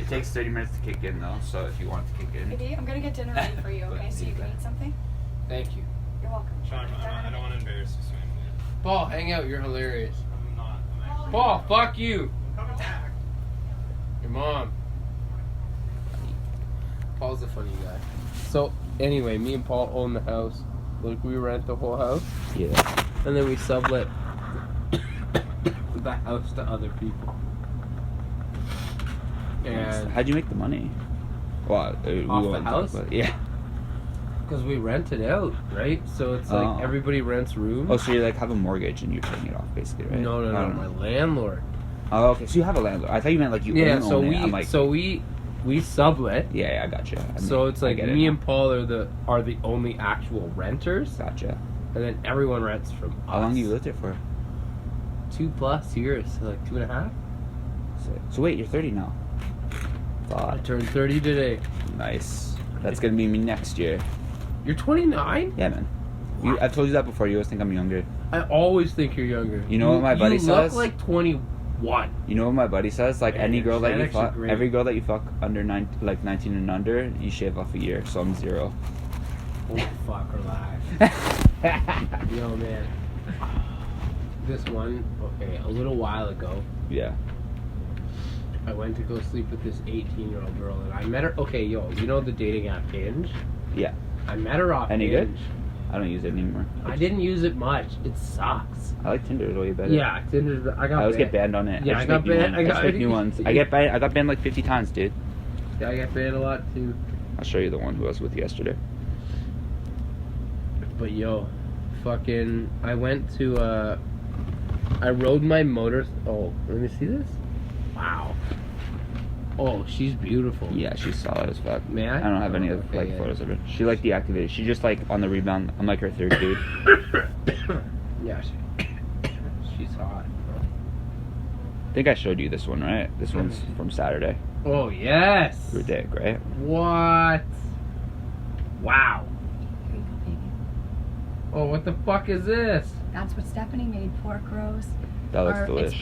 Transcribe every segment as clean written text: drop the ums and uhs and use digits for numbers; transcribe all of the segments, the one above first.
It takes 30 minutes to kick in though, so if you want to kick in. Maybe I'm gonna get dinner ready for you, okay? So you can eat something. Thank you. You're welcome. Sean, I don't want to embarrass you, so Paul, hang out. You're hilarious. I'm not. I'm actually. Paul, fuck you. I'm coming back. Your mom. Paul's a funny guy. So, anyway, me and Paul own the house. Like, we rent the whole house. Yeah. And then we sublet the house to other people. And How'd you make the money? Well, we off the won't house? talk about it. Yeah. because we rent it out, right? So it's like everybody rents rooms. Oh, so you like have a mortgage and you're paying it off, basically, right? No, my landlord. Oh, okay. So you have a landlord. I thought you meant like you Yeah, own so it. we I'm like, we sublet. yeah, I gotcha. I mean, So it's like I get me it and Paul are the only actual renters, Gotcha. and then everyone rents from us. How long you lived there for? 2+ years, so like 2.5. So wait, you're 30 now. I Thought. turned 30 today. Nice. That's gonna be me next year. You're 29? Yeah, man. I've told you that before. You always think I'm younger. I always think you're younger. You know what my buddy You says? look like 21. You know what my buddy says? Like Man, any girl that you genetics fuck, are great. every girl that you fuck under 19 and under, you shave off a year. So I'm 0. Oh, fuck, relax. Yo, man. This one, okay, a little while ago, Yeah. I went to go sleep with this 18-year-old girl, and I met her. Okay, yo, you know the dating app Hinge? Yeah. I met her off Any Hinge. good? I don't use it anymore. I didn't use it much. It sucks. I like Tinder way better. Yeah, Tinder. I I always get banned on it. Yeah, just I got make new banned. ones. I just make new ones. I got banned like 50 times, dude. Yeah, I got banned a lot too. I'll show you the one who I was with yesterday. But yo, fucking, I went to I rode my motor. Oh, let me see this. Wow. Oh, she's beautiful. Yeah, she's solid as fuck. May I? I don't have any of Okay, like yeah. photos of her. She like deactivated. She just like on the rebound. I'm like her third dude. Yeah, she's hot. I think I showed you this one, right? This one's from Saturday. Oh yes. Your dick, right? What? Wow. Here you go, baby. Oh, what the fuck is this? That's what Stephanie made, pork roast. That looks Or delicious.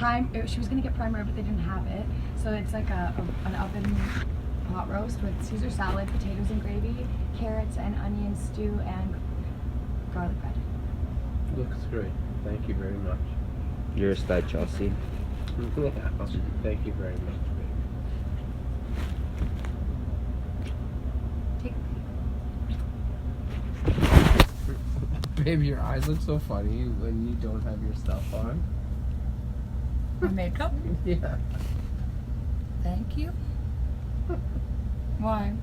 She was gonna get prime rib, but they didn't have it. So it's like an oven pot roast with Caesar salad, potatoes and gravy, carrots and onion stew, and garlic bread. Looks great. Thank you very much. You're a stud, Chelsea. Thank you very much, Take babe. Babe, your eyes look so funny when you don't have your stuff on. my makeup. Yeah. Thank you. Why?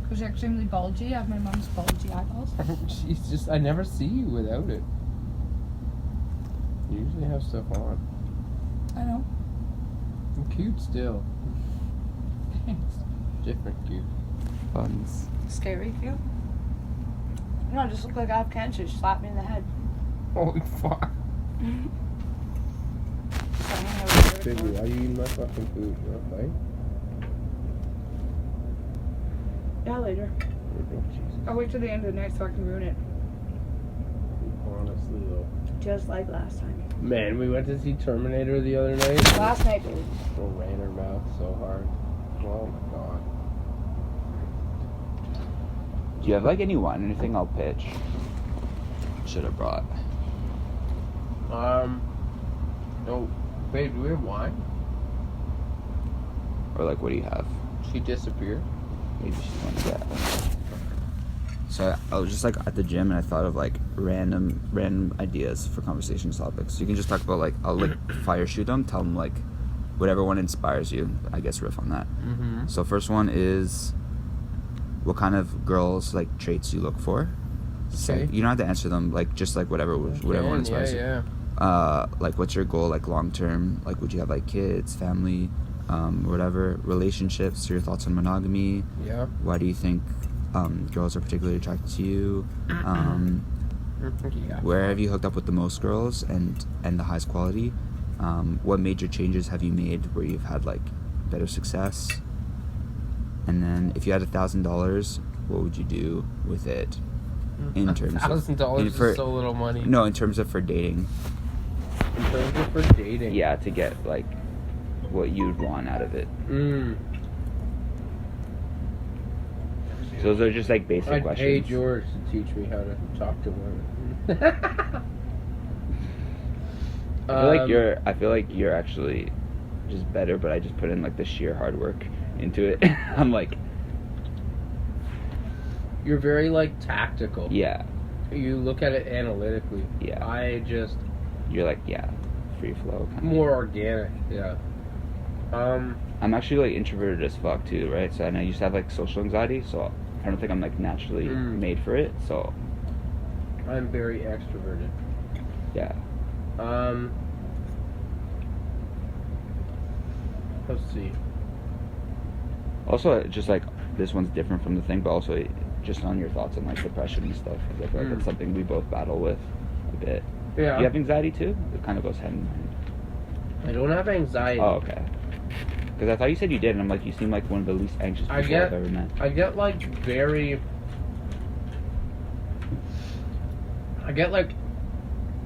Because you're extremely bulgy. I have my mom's bulgy eyeballs. She's just, I never see you without it. You usually have stuff on. I know. I'm cute still. Thanks. Different cute. Buns. Scary cute. No, I just look like I have cancer. She slapped me in the head. Holy fuck. Baby, why are you eating my fucking food? You want to fight? Yeah, later. Oh, Jesus. I'll wait till the end of the night so I can ruin it. Honestly, though. Just like last time. Man, we went to see Terminator the other night. Last night, baby. Oh, ran her mouth so hard. Oh my god. Do you have like any wine or anything I'll pitch? Should have brought. No. Babe, do we have wine? Or like, what do you have? She disappeared. Maybe she's going to get. So I was just like at the gym and I thought of like random ideas for conversation topics. So you can just talk about like, I'll like fire shoot them, tell them like whatever one inspires you. I guess riff on that. Mm-hmm. So first one is what kind of girls like traits you look for. So Okay. you don't have to answer them, like just like whatever one inspires you. Yeah. Like what's your goal like long term? Like would you have like kids, family, whatever, relationships, your thoughts on monogamy? Yeah. Why do you think girls are particularly attracted to you? Yeah. Where have you hooked up with the most girls and the highest quality? What major changes have you made where you've had like better success? And then if you had $1,000, what would you do with it in terms of $1,000 is so little money. No, in terms of for dating. In terms of for dating. Yeah, to get like what you'd want out of it. So those are just like basic I'd questions. pay George to teach me how to talk to women. I feel like you're actually just better, but I just put in like the sheer hard work into it. I'm like, You're very like tactical. yeah, You look at it analytically. Yeah. You're like, yeah, free flow. Kind of. More organic. Yeah. I'm actually like introverted as fuck too, right? So and I used to have like social anxiety, so I don't think I'm like naturally made for it. So I'm very extroverted. yeah. Let's see. Also, just like this one's different from the thing, but also just on your thoughts on like depression and stuff. 'Cause I feel like that's something we both battle with a bit. Yeah. Do you have anxiety too? It kind of goes hand in hand. I don't have anxiety. Oh, okay. Because I thought you said you did, and I'm like, you seem like one of the least anxious people I've ever met. I get like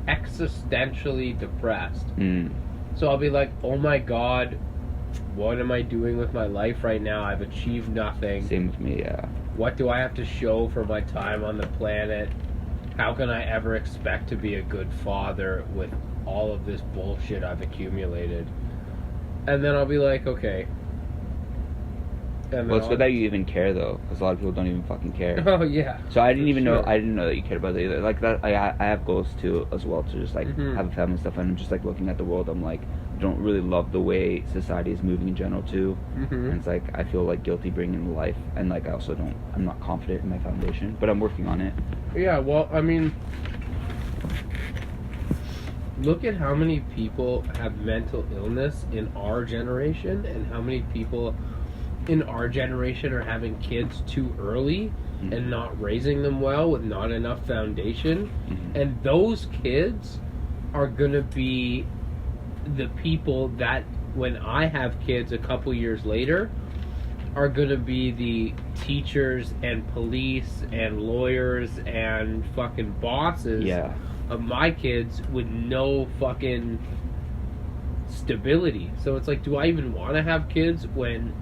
existentially depressed. So I'll be like, oh my god, what am I doing with my life right now? I've achieved nothing. Same with me, yeah. What do I have to show for my time on the planet? How can I ever expect to be a good father with all of this bullshit I've accumulated? And then I'll be like, okay. Well, it's good that you even care though, because a lot of people don't even fucking care. Oh yeah. So I didn't even know. I didn't know that you cared about it either. Like that, I have goals too as well to just like have a family and stuff. And I'm just like looking at the world. I'm like, I don't really love the way society is moving in general too. And it's like I feel like guilty bringing life, and like I also don't. I'm not confident in my foundation, but I'm working on it. Yeah. Well, I mean, look at how many people have mental illness in our generation, and how many people in our generation are having kids too early and not raising them well with not enough foundation. And those kids are going to be the people that when I have kids a couple years later are going to be the teachers and police and lawyers and fucking bosses of my kids with no fucking stability. So it's like, do I even want to have kids when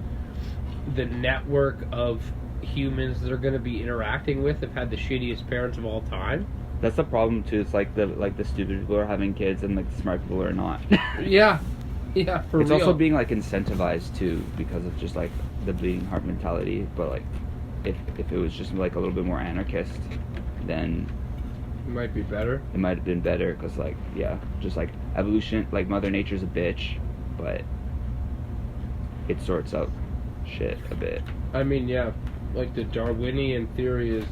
the network of humans that are going to be interacting with have had the shittiest parents of all time? That's the problem too. It's like the stupid people are having kids and like the smart people are not. Yeah, for it's real. also being like incentivized too because of just like the bleeding heart mentality. But like, if it was just like a little bit more anarchist, then it might be better. It might have been better because like just like evolution, like Mother Nature's a bitch, but it sorts out shit a bit. I mean, yeah, like the Darwinian theory is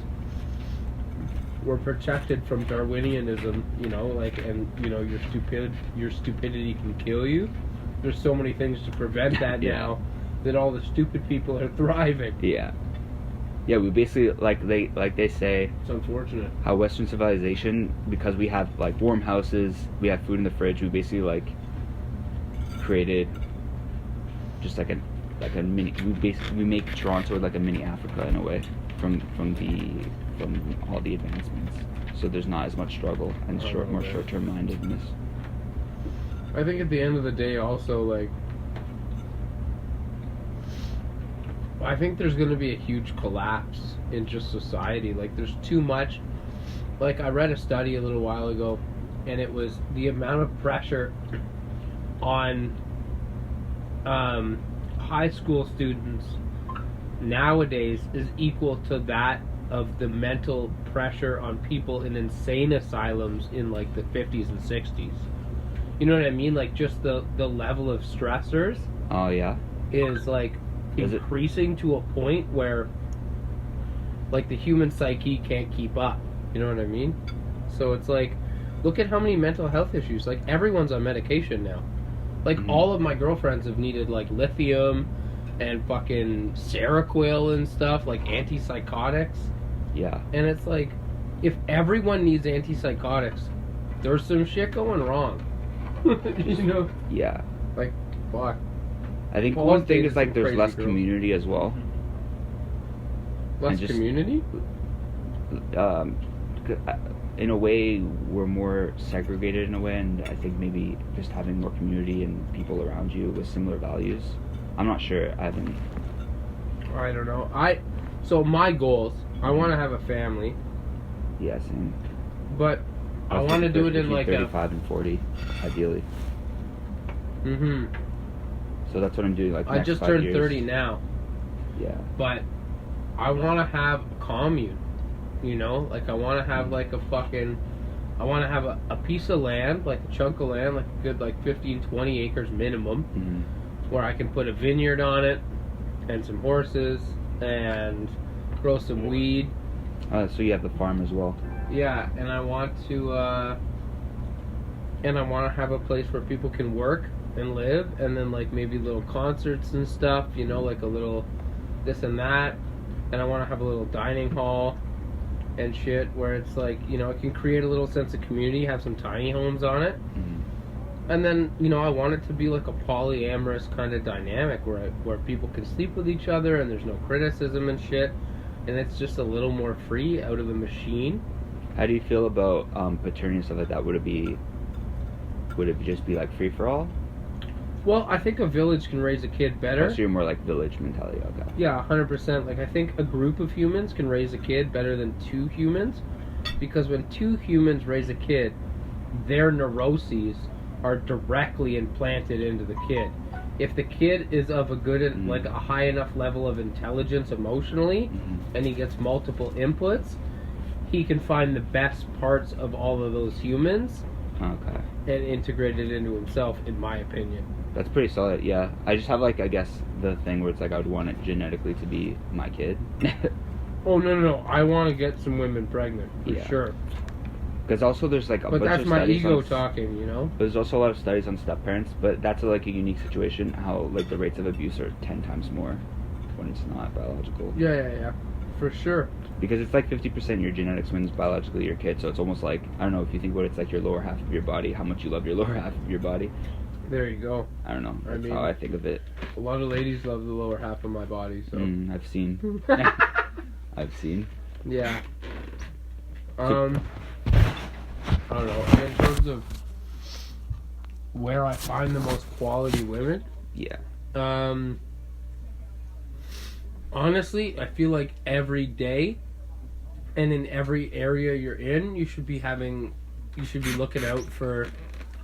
we're protected from Darwinianism, you know, like, and you know, your stupidity can kill you. There's so many things to prevent that now that all the stupid people are thriving. Yeah, we basically like they say it's unfortunate how Western civilization, because we have like warm houses, we have food in the fridge, we basically like created just like a mini. We make Toronto like a mini Africa in a way from all the advancements. So there's not as much struggle and more short-term mindedness. I think at the end of the day, also like, I think there's going to be a huge collapse in just society. Like there's too much. Like I read a study a little while ago, and it was the amount of pressure on high school students nowadays is equal to that of the mental pressure on people in insane asylums in like the 50s and 60s. You know what I mean? Like just the level of stressors is like increasing to a point where like the human psyche can't keep up. You know what I mean? So it's like, look at how many mental health issues. Like everyone's on medication now. Like all of my girlfriends have needed like lithium and fucking Seroquel and stuff, like antipsychotics. Yeah. And it's like, if everyone needs antipsychotics, there's some shit going wrong. You know? Yeah. Like, fuck. I think one thing is like there's less community as well. Less community? In a way, we're more segregated in a way, and I think maybe just having more community and people around you with similar values. I'm not sure. I don't know. So my goals, I want to have a family, Yeah, same. but I was want to thinking do it in between like 35 and 40, ideally. So that's what I'm doing. Like I next just 5 turned years. 30 now, Yeah. but I want to have a commune, you know? Like, I want to have like a fucking, I want to have a piece of land, like a chunk of land, like a good like 15, 20 acres minimum, where I can put a vineyard on it, and some horses, and grow some weed. So you have the farm as well. Yeah, and I want to have a place where people can work and live, and then like maybe little concerts and stuff, you know, like a little this and that. And I want to have a little dining hall and shit where it's like, you know, it can create a little sense of community, have some tiny homes on it. And then, you know, I want it to be like a polyamorous kind of dynamic where people can sleep with each other and there's no criticism and shit, and it's just a little more free out of the machine. How do you feel about paternity and stuff like that? Would it just be like free for all? Well, I think a village can raise a kid better. Oh, so you're more like village mentality. Okay. Yeah, 100%. Like, I think a group of humans can raise a kid better than two humans, because when two humans raise a kid, their neuroses are directly implanted into the kid. If the kid is of a good, like a high enough level of intelligence emotionally, and he gets multiple inputs, he can find the best parts of all of those humans and integrate it into himself, in my opinion. That's pretty solid, yeah. I just have like, I guess, the thing where it's like I would want it genetically to be my kid. Oh, no. I want to get some women pregnant, for sure. Because also there's like a but bunch that's of my studies ego on, talking, you know? There's also a lot of studies on step parents, but that's like a unique situation, how like the rates of abuse are 10 times more when it's not biological. Yeah. For sure. Because it's like 50% your genetics wins biologically your kid, so it's almost like, I don't know, if you think about it, it's like your lower half of your body, how much you love your lower half of your body. There you go. I don't know, that's how I think of it. A lot of ladies love the lower half of my body, so. I've seen. I've seen. Yeah. I don't know, in terms of where I find the most quality women, honestly, I feel like every day and in every area you're in, you should be looking out for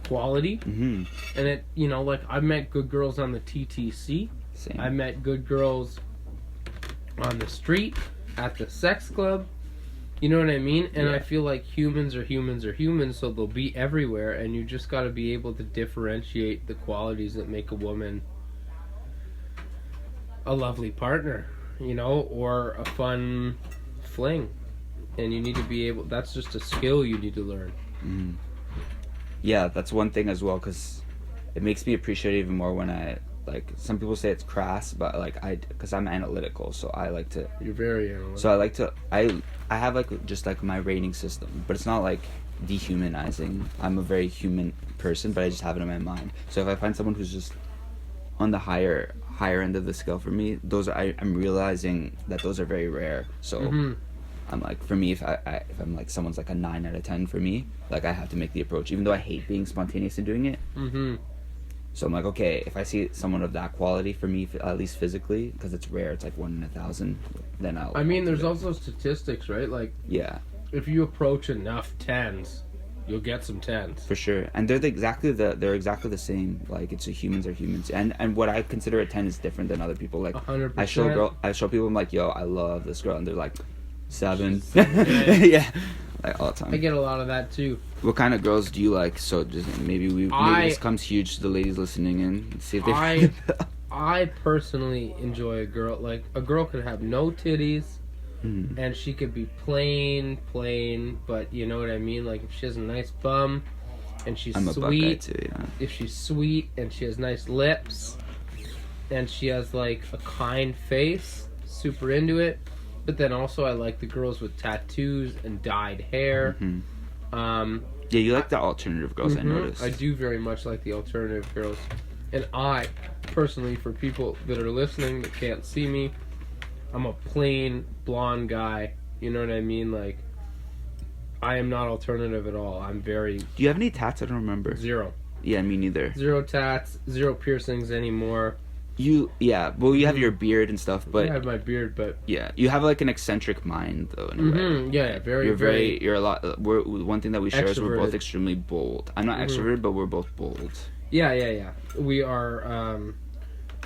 quality. And it, you know, like, I've met good girls on the TTC. Same. I met good girls on the street, at the sex club. You know what I mean? And I feel like humans are humans, so they'll be everywhere, and you just got to be able to differentiate the qualities that make a woman a lovely partner, you know, or a fun fling. And you need to be able, that's just a skill you need to learn. Yeah, that's one thing as well, because it makes me appreciate it even more when I, like, some people say it's crass, but like because I'm analytical, so I like to. You're very analytical. So I like to, I have like just like my rating system, but it's not like dehumanizing. I'm a very human person, but I just have it in my mind. So if I find someone who's just on the higher end of the scale for me, those are, I'm realizing that those are very rare. So I'm like, for me, if I'm like someone's like a 9 out of 10 for me, like I have to make the approach, even though I hate being spontaneous and doing it. So I'm like, okay, if I see someone of that quality for me, at least physically, because it's rare, it's like 1 in 1,000, then I'll. I mean, there's also statistics, right? Like, if you approach enough 10s, you'll get some 10s. For sure, and they're exactly the same. Like, it's humans are humans, and what I consider a 10 is different than other people. Like, 100%. I show people, I'm like, yo, I love this girl, and they're like, 7. Yeah. Like, all the time. I get a lot of that too. What kind of girls do you like? So just maybe this comes huge to the ladies listening in. See if they. I personally enjoy a girl, like, a girl could have no titties, and she could be plain, but you know what I mean. Like, if she has a nice bum, and she's I'm a butt guy too, yeah. If she's sweet and she has nice lips, and she has like a kind face, super into it. But then also I like the girls with tattoos and dyed hair. Yeah, you like the alternative girls, I noticed. I do very much like the alternative girls. And I, personally, for people that are listening that can't see me, I'm a plain blonde guy. You know what I mean? Like, I am not alternative at all. I'm very... Do you have any tats? I don't remember. 0. Yeah, me neither. 0 tats, 0 piercings anymore. you have your beard and stuff, but I have my beard, but yeah, you have like an eccentric mind though in a way. yeah, very, You're a lot. One thing that we share is we're both extroverted. extremely bold. I'm not extroverted, but we're both bold. Yeah. We are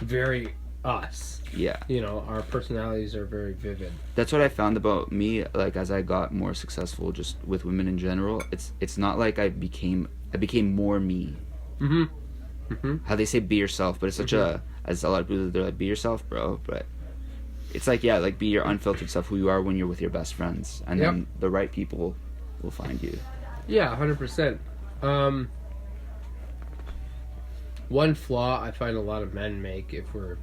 very us. Yeah, You know, our personalities are very vivid. that's what I found about me. Like as I got more successful, just with women in general, it's not like I became more me. How they say be yourself, but it's such a, as a lot of people, they're like, be yourself, bro. But it's like, yeah, like be your unfiltered self, who you are when you're with your best friends, and then the right people will find you. Yeah, 100%. One flaw I find a lot of men make, if we're,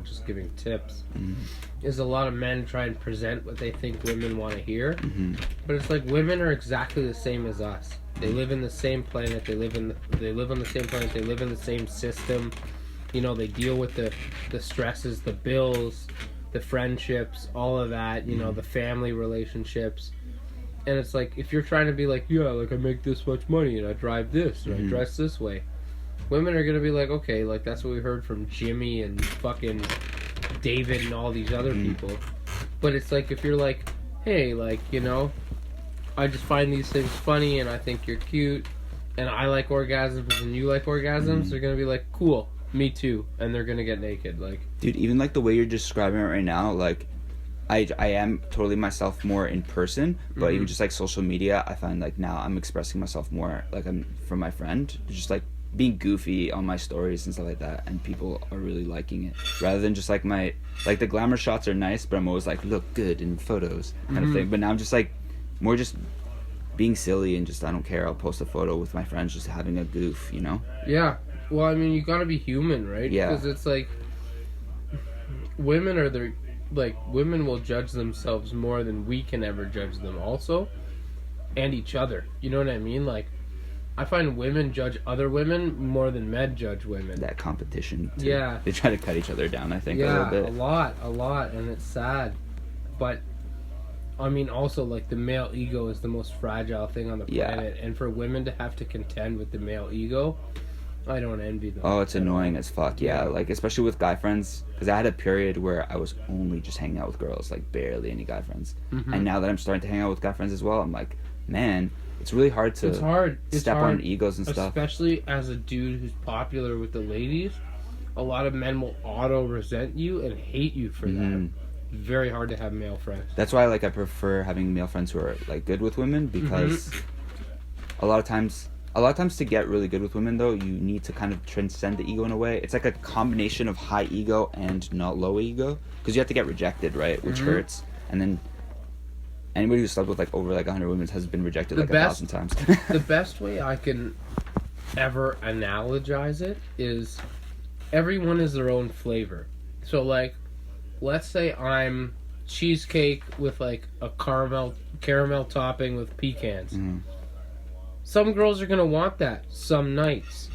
just giving tips, is a lot of men try and present what they think women want to hear. But it's like, women are exactly the same as us. They live in the same planet. They live on the same planet. They live in the same system. They deal with the stresses, the bills, the friendships, all of that. The family relationships. And it's like, if you're trying to be like, yeah, like I make this much money and I drive this or I dress this way, women are gonna be like, okay, like that's what we heard from Jimmy and fucking David and all these other people. But it's like, if you're like, hey, like, I just find these things funny and I think you're cute and I like orgasms and you like orgasms, they're gonna be like, cool, me too, and they're gonna get naked. Like, dude, even like the way you're describing it right now, like I am totally myself more in person, but even just like social media, I find like now I'm expressing myself more like I'm from my friend, just like being goofy on my stories and stuff like that, and people are really liking it, rather than just like the glamour shots are nice, but I'm always like, look good in photos kind of thing. But now I'm just like more just being silly and just, I don't care, I'll post a photo with my friends just having a goof, yeah, well, I mean, you gotta be human, right? Yeah, because it's like, women will judge themselves more than we can ever judge them also, and each other, you know what I mean? Like, I find women judge other women more than men judge women. that competition too. Yeah. They try to cut each other down, I think, a little bit. a lot, and it's sad. But I mean, also, like, the male ego is the most fragile thing on the planet, and for women to have to contend with the male ego, I don't envy them. Oh, it's annoying as fuck. Yeah, like especially with guy friends, because I had a period where I was only just hanging out with girls, like barely any guy friends. And now that I'm starting to hang out with guy friends as well, I'm like, man, it's really hard to step on egos and stuff. Especially as a dude who's popular with the ladies, a lot of men will auto resent you and hate you for that. Very hard to have male friends. That's why, like, I prefer having male friends who are like good with women, because a lot of times to get really good with women, though, you need to kind of transcend the ego in a way. It's like a combination of high ego and not low ego, because you have to get rejected, right, which hurts, and then anybody who's slept with like over like 100 women has been rejected 1,000 times. The best way I can ever analogize it is, everyone is their own flavor. So, like, let's say I'm cheesecake with like a caramel topping with pecans. Some girls are gonna want that some nights,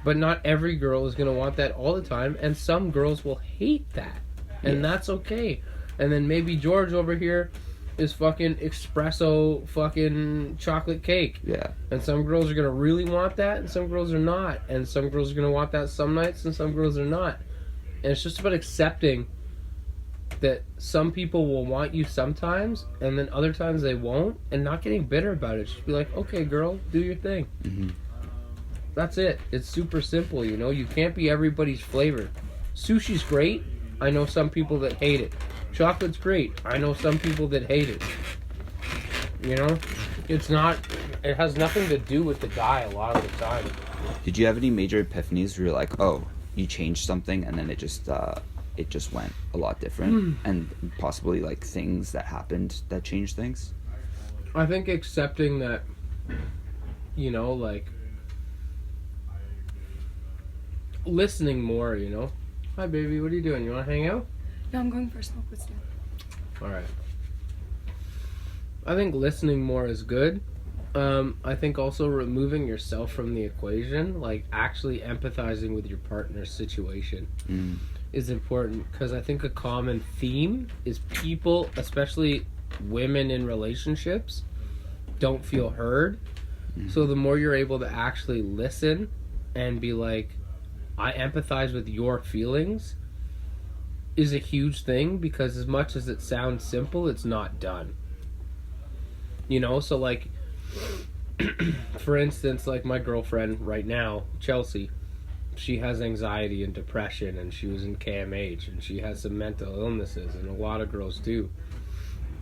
but not every girl is gonna want that all the time, and some girls will hate that, and that's okay. And then maybe George over here is fucking espresso fucking chocolate cake. Yeah. And some girls are gonna really want that, and some girls are not. And some girls are gonna want that some nights, and some girls are not. And it's just about accepting that some people will want you sometimes, and then other times they won't, and not getting bitter about it. Just be like, okay, girl, do your thing. That's it. It's super simple, You can't be everybody's flavor. Sushi's great. I know some people that hate it. Chocolate's great. I know some people that hate it. It has nothing to do with the guy a lot of the time. Did you have any major epiphanies where you're like, oh, you changed something, and then it just went a lot different, and possibly like things that happened that changed things? I think accepting that, like, listening more, Hi, baby, what are you doing? You want to hang out? No, I'm going for a smoke with Stu. Alright. I think listening more is good. I think also removing yourself from the equation, like actually empathizing with your partner's situation, is important, because I think a common theme is people, especially women in relationships, don't feel heard. So the more you're able to actually listen and be like, I empathize with your feelings is a huge thing, because as much as it sounds simple, it's not done. You know, so like, for instance, like my girlfriend right now, Chelsea, she has anxiety and depression, and she was in KMH, and she has some mental illnesses, and a lot of girls do.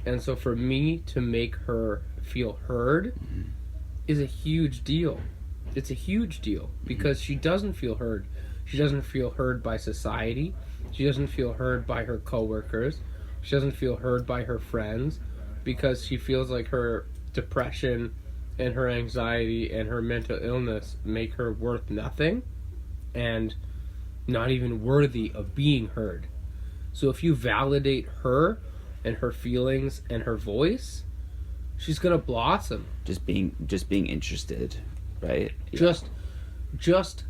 And so for me to make her feel heard is a huge deal. It's a huge deal, because she doesn't feel heard. She doesn't feel heard by society. She doesn't feel heard by her coworkers. She doesn't feel heard by her friends, because she feels like her depression and her anxiety and her mental illness make her worth nothing and not even worthy of being heard. So if you validate her and her feelings and her voice, she's gonna blossom. Just being interested, right? Yeah. Just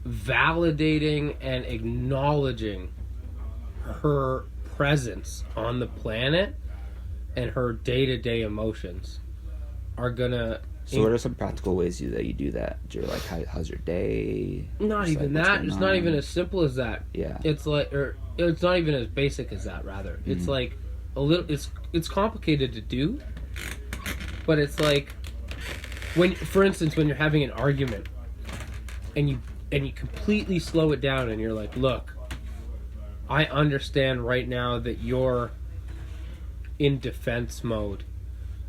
validating and acknowledging her presence on the planet and her day-to-day emotions are gonna. So what are some practical ways that you do that? You're like, how's your day? Not Just even like, what's that. going It's not on? even as simple as that. Yeah. It's like, or it's not even as basic as that. Rather, it's like a little. It's complicated to do, but it's like when, for instance, when you're having an argument, and you completely slow it down, and you're like, look, I understand right now that you're in defense mode,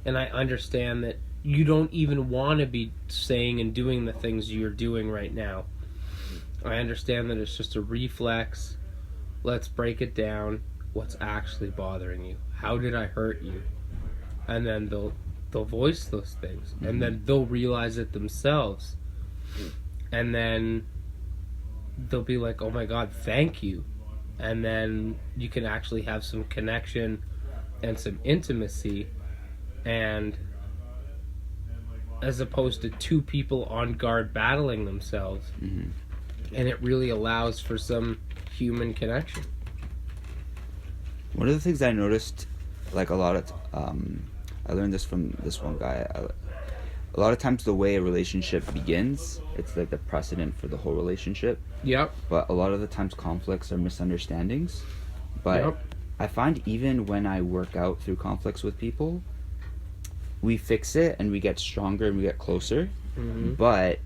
and I understand that you don't even want to be saying and doing the things you're doing right now. I understand that it's just a reflex. Let's break it down. What's actually bothering you? How did I hurt you? And then they'll voice those things, and then they'll realize it themselves, and then they'll be like, oh my God, thank you. And then you can actually have some connection and some intimacy, and as opposed to two people on guard battling themselves. And it really allows for some human connection. One of the things I noticed, like a lot of, I learned this from this one guy. A lot of times the way a relationship begins, it's like the precedent for the whole relationship. Yep. But a lot of the times conflicts are misunderstandings. But Yep. I find even when I work out through conflicts with people, we fix it and we get stronger and we get closer. But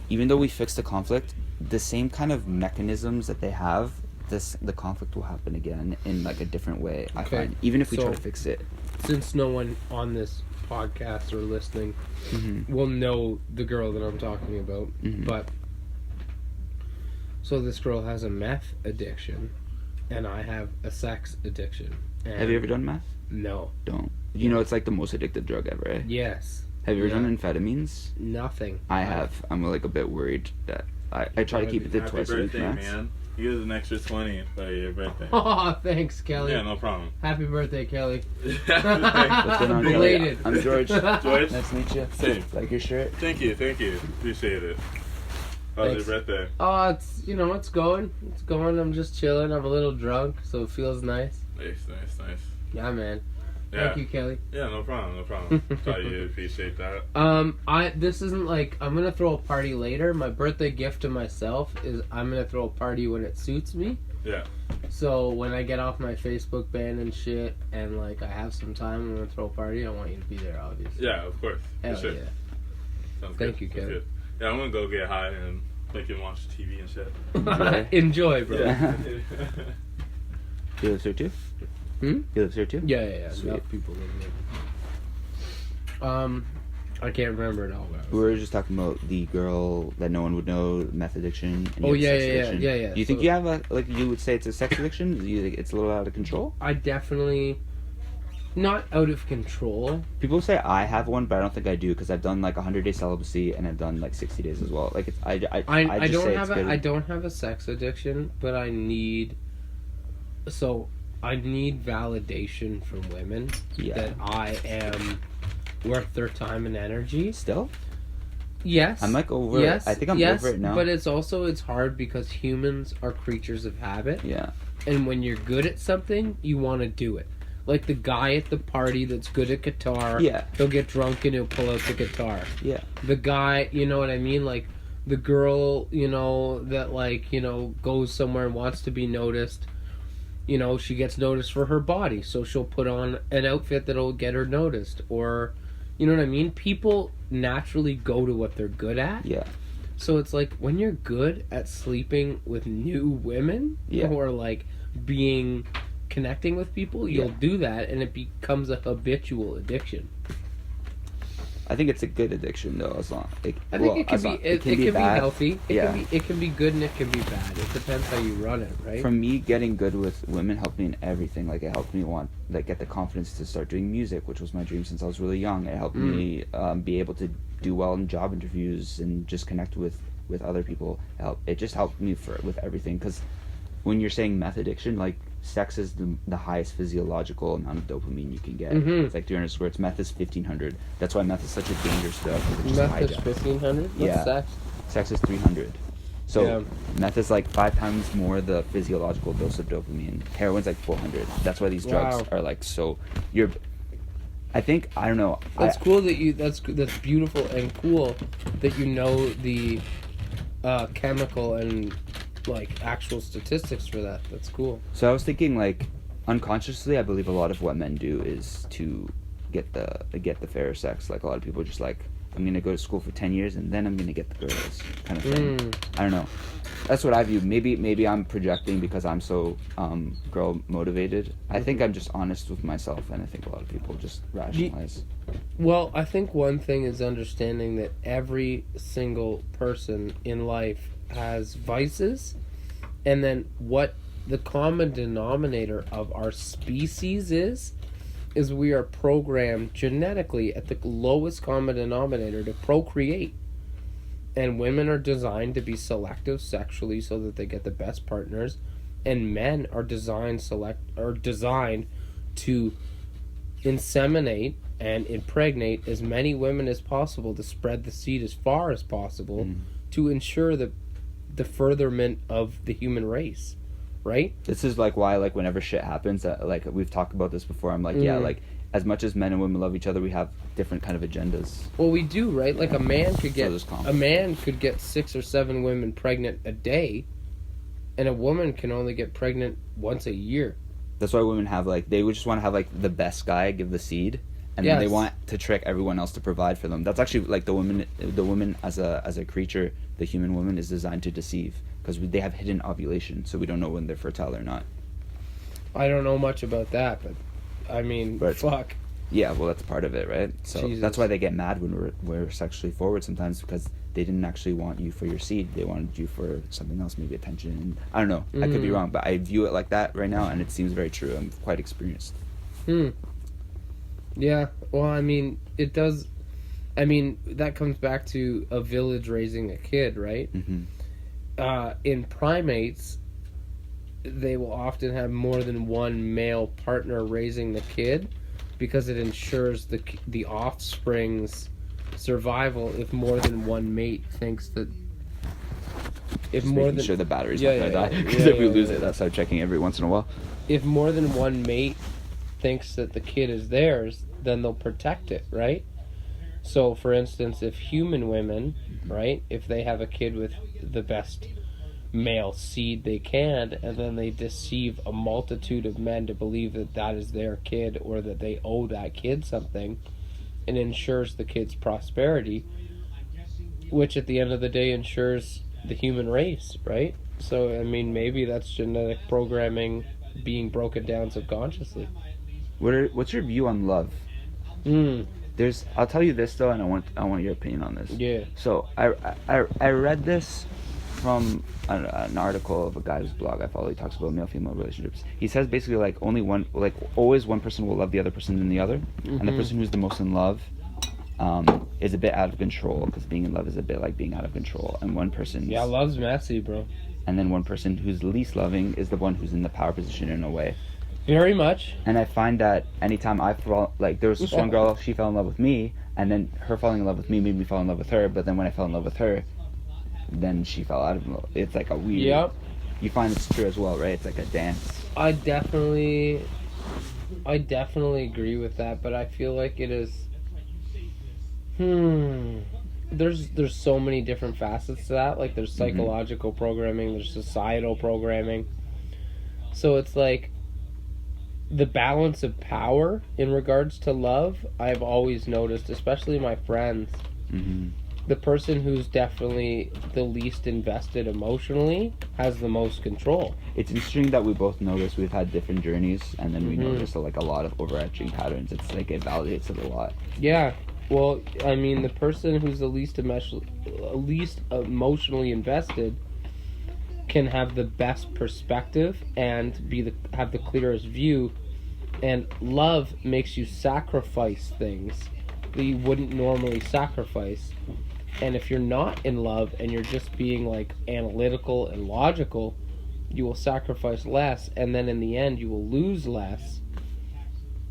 even though we fix the conflict, the same kind of mechanisms that they have, the conflict will happen again in like a different way. I Okay. find, even if we try So- to fix it. Since no one on this podcast or listening will know the girl that I'm talking about, but so this girl has a meth addiction, and I have a sex addiction. And Have you ever done meth? No. Don't. You know, it's like the most addictive drug ever. Eh? Yes. Have you ever Yeah. done amphetamines? Nothing. I have. I'm like a bit worried that I try to keep it to Happy twice a week birthday, max. man. You get an extra 20 by your birthday. Oh, thanks, Kelly. Yeah, no problem. Happy birthday, Kelly. What's going on, Kelly? Belated. I'm George. George? Nice to meet you. Same. Like your shirt? Thank you. Appreciate it. How's Thanks. your birthday? Oh, it's it's going. It's going. I'm just chilling. I'm a little drunk, so it feels nice. Nice. Yeah, man. Yeah. Thank you, Kelly. Yeah, no problem. Thought you'd appreciate that. This isn't like I'm gonna throw a party later. My birthday gift to myself is I'm gonna throw a party when it suits me. Yeah. So when I get off my Facebook ban and shit, and like I have some time, I'm gonna throw a party. I want you to be there, obviously. Yeah, of course. Hell For sure. yeah. Sounds Thank good. you, Sounds Kevin. good. Yeah, I'm gonna go get high and we can watch TV and shit. Enjoy, bro. Yeah. He lives here too? Hmm? He lives here too? Yeah. Sweet. Enough people living there. I can't remember it all. We were just talking about the girl that no one would know, meth addiction. And Oh, you have sex yeah. addiction. Do you think So- you have you would say it's a sex addiction? Do you think it's a little out of control? I definitely not out of control. People say I have one, but I don't think I do because I've done like 100-day celibacy and I've done like 60 days as well. Like it's I I just don't say have it's good. I don't have a sex addiction, but I need validation from women that I am worth their time and energy. Still? Yes. I'm like over it. I think I'm over it now. But it's hard because humans are creatures of habit. Yeah. And when you're good at something, you want to do it. Like the guy at the party that's good at guitar. Yeah. He'll get drunk and he'll pull out the guitar. Yeah. The guy, you know what I mean? Like the girl, you know, that like, you know, goes somewhere and wants to be noticed. You know, she gets noticed for her body, so she'll put on an outfit that'll get her noticed. Or, you know what I mean? People naturally go to what they're good at. Yeah. So it's like when you're good at sleeping with new women, Yeah. or like connecting with people, you'll do that, and it becomes a habitual addiction. I think it's a good addiction though, as long. I think it can be bad. healthy. Yeah. It can be good and it can be bad. It depends how you run it, right? For me, getting good with women helped me in everything. Like, it helped me get the confidence to start doing music, which was my dream since I was really young. It helped me be able to do well in job interviews and just connect with other people. It just helped me with everything. Because when you're saying meth addiction, like, sex is the highest physiological amount of dopamine you can get. It's like 300 squirts. Meth is 1,500. That's why meth is such a dangerous drug. Meth is 1,500? Yeah. Sex? Sex is 300. So Yeah. meth is like 5 times more the physiological dose of dopamine. Heroin's like 400. That's why these drugs are like so. I think, I don't know. That's cool that you. That's beautiful and cool that you know the chemical and like actual statistics for that. That's cool. So I was thinking, like, unconsciously, I believe a lot of what men do is to get the fairer sex. Like, a lot of people are just like, I'm gonna go to school for 10 years and then I'm gonna get the girls, kind of thing. I don't know. That's what I view. Maybe I'm projecting because I'm so girl motivated. I think I'm just honest with myself, and I think a lot of people just rationalize. Well, I think one thing is understanding that every single person in life has vices, and then what the common denominator of our species is we are programmed genetically at the lowest common denominator to procreate. And women are designed to be selective sexually so that they get the best partners, and men are designed to inseminate and impregnate as many women as possible to spread the seed as far as possible to ensure the furtherment of the human race, right? This is like why, like, whenever shit happens, like we've talked about this before, I'm like, yeah, like, as much as men and women love each other, we have different kind of agendas. Well, we do, right? Like, a man could get 6 or 7 women pregnant a day, and a woman can only get pregnant once a year. That's why women have, like, they would just want to have, like, the best guy give the seed, and then they want to trick everyone else to provide for them. That's actually, like, the woman as a creature, the human woman is designed to deceive, because they have hidden ovulation, so we don't know when they're fertile or not. I don't know much about that, but I mean, fuck. Yeah, well, that's part of it, right? So Jesus. That's why they get mad when we're sexually forward sometimes, because they didn't actually want you for your seed. They wanted you for something else, maybe attention. And I don't know. I could be wrong, but I view it like that right now, and it seems very true. I'm quite experienced. Yeah, well, I mean, it does. I mean, that comes back to a village raising a kid, right? In primates, they will often have more than one male partner raising the kid because it ensures the offspring's survival if more than one mate thinks that Making sure the battery's not gonna die, because if we lose it, that's how checking every once in a while. If more than one mate thinks that the kid is theirs, then they'll protect it, right? So, for instance, if human women, right, if they have a kid with the best male seed they can, and then they deceive a multitude of men to believe that that is their kid or that they owe that kid something, it ensures the kid's prosperity, which at the end of the day ensures the human race, right? So, I mean, maybe that's genetic programming being broken down subconsciously. What's your view on love? I'll tell you this though, and I want your opinion on this. Yeah. So I read this from an article of a guy whose blog I follow. He talks about male-female relationships. He says basically always one person will love the other person than the other, and the person who's the most in love is a bit out of control, because being in love is a bit like being out of control, and one person love's messy, bro. And then one person who's least loving is the one who's in the power position in a way. Very much. And I find that anytime there was this one girl, she fell in love with me, and then her falling in love with me made me fall in love with her, but then when I fell in love with her, then she fell out of love. It's like a weird... Yep. You find it's true as well, right? It's like a dance. I definitely agree with that, but I feel like it is... there's so many different facets to that. Like, there's psychological programming, there's societal programming. So it's like the balance of power in regards to love, I've always noticed, especially my friends, the person who's definitely the least invested emotionally has the most control. It's interesting that we both notice we've had different journeys, and then we notice like a lot of overarching patterns. It's like it validates it a lot. Yeah. Well, I mean, the person who's the least emotionally invested can have the best perspective and have the clearest view. And love makes you sacrifice things that you wouldn't normally sacrifice. And if you're not in love and you're just being like analytical and logical, you will sacrifice less, and then in the end you will lose less.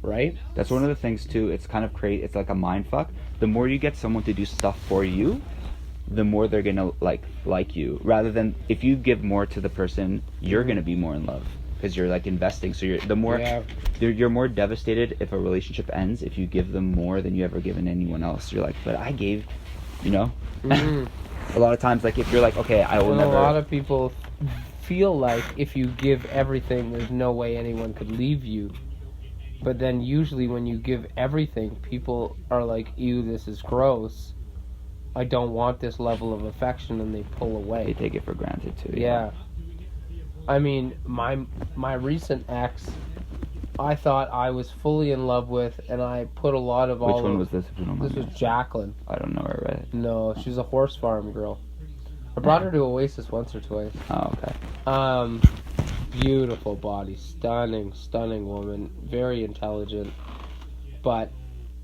Right? That's one of the things too. It's kind of crazy. It's like a mind fuck. The more you get someone to do stuff for you, the more they're gonna like you. Rather than if you give more to the person, you're gonna be more in love because you're like investing. So you're more devastated if a relationship ends if you give them more than you ever given anyone else. You're like, but I gave, you know. A lot of times, like if you're like, okay, I will never. A lot of people feel like if you give everything, there's no way anyone could leave you. But then usually when you give everything, people are like, ew, this is gross. I don't want this level of affection, and they pull away. They take it for granted too. Yeah. I mean, my recent ex, I thought I was fully in love with, and I put a lot of Which one was this? If you don't mind This was Jacqueline. I don't know her, right? No, she's a horse farm girl. I brought her to Oasis once or twice. Oh, okay. Beautiful body, stunning woman, very intelligent, but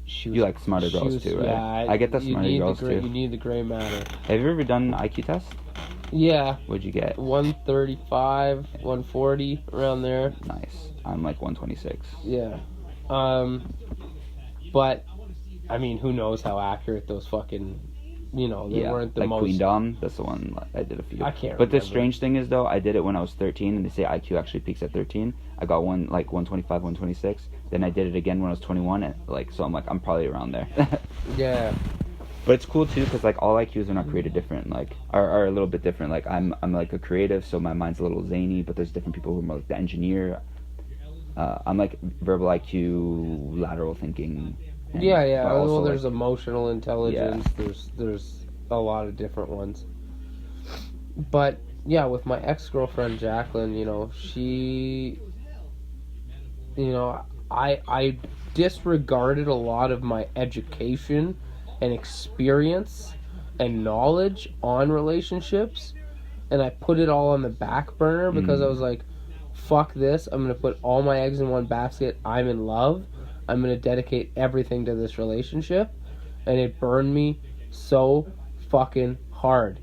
she was, you like smarter girls too, right? Yeah, I get the smarter girls too. You need the gray matter. Have you ever done an IQ test? Yeah. What'd you get? 135, 140, around there. Nice. I'm like 126. Yeah. But I mean, who knows how accurate those fucking, they weren't the like most. Queendom, that's the one I did a few. I can't But remember. the strange thing is though, I did it when I was 13, and they say IQ actually peaks at 13. I got 125, 126. Then I did it again when I was 21, and so I'm like, I'm probably around there. Yeah. But it's cool too, because like all IQs are not created different, like are a little bit different. Like I'm like a creative, so my mind's a little zany, but there's different people who are more like the engineer. I'm like verbal IQ, lateral thinking. Yeah. but also, Well, there's emotional intelligence. Yeah. There's a lot of different ones. But yeah, with my ex-girlfriend Jacqueline, she, I disregarded a lot of my education and experience and knowledge on relationships, and I put it all on the back burner because I was like, fuck this, I'm going to put all my eggs in one basket. I'm in love. I'm going to dedicate everything to this relationship. And it burned me so fucking hard.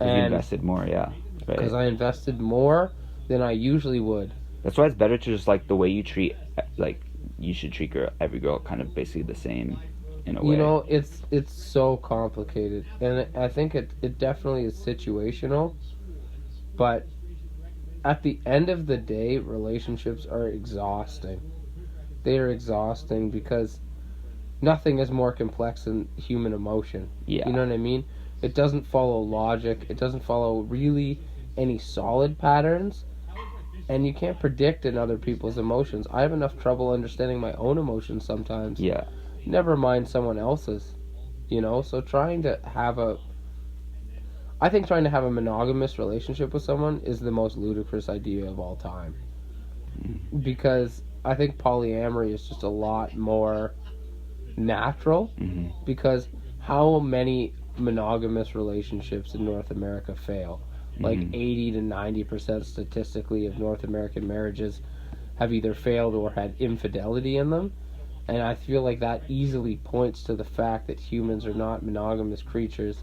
And you invested more, yeah. Because I invested more than I usually would. That's why it's better to just like the way you treat, like you should treat every girl kind of basically the same in a way. It's so complicated. And I think it definitely is situational. But at the end of the day, relationships are exhausting. They are exhausting because nothing is more complex than human emotion. Yeah. You know what I mean? It doesn't follow logic. It doesn't follow really any solid patterns. And you can't predict in other people's emotions. I have enough trouble understanding my own emotions sometimes. Yeah. Never mind someone else's. So trying to have a monogamous relationship with someone is the most ludicrous idea of all time. Because I think polyamory is just a lot more natural. Because how many monogamous relationships in North America fail? Like 80 to 90% statistically of North American marriages have either failed or had infidelity in them. And I feel like that easily points to the fact that humans are not monogamous creatures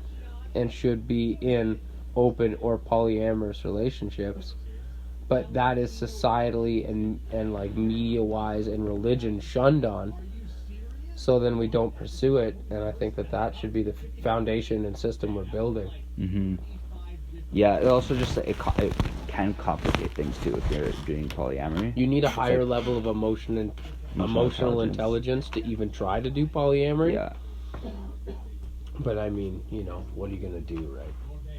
and should be in open or polyamorous relationships. But that is societally and like media-wise and religion shunned on. So then we don't pursue it, and I think that should be the foundation and system we're building. Yeah, it also just it can complicate things too if you're doing polyamory. You need a higher level of emotional intelligence to even try to do polyamory. Yeah. But I mean, you know, what are you gonna do, right?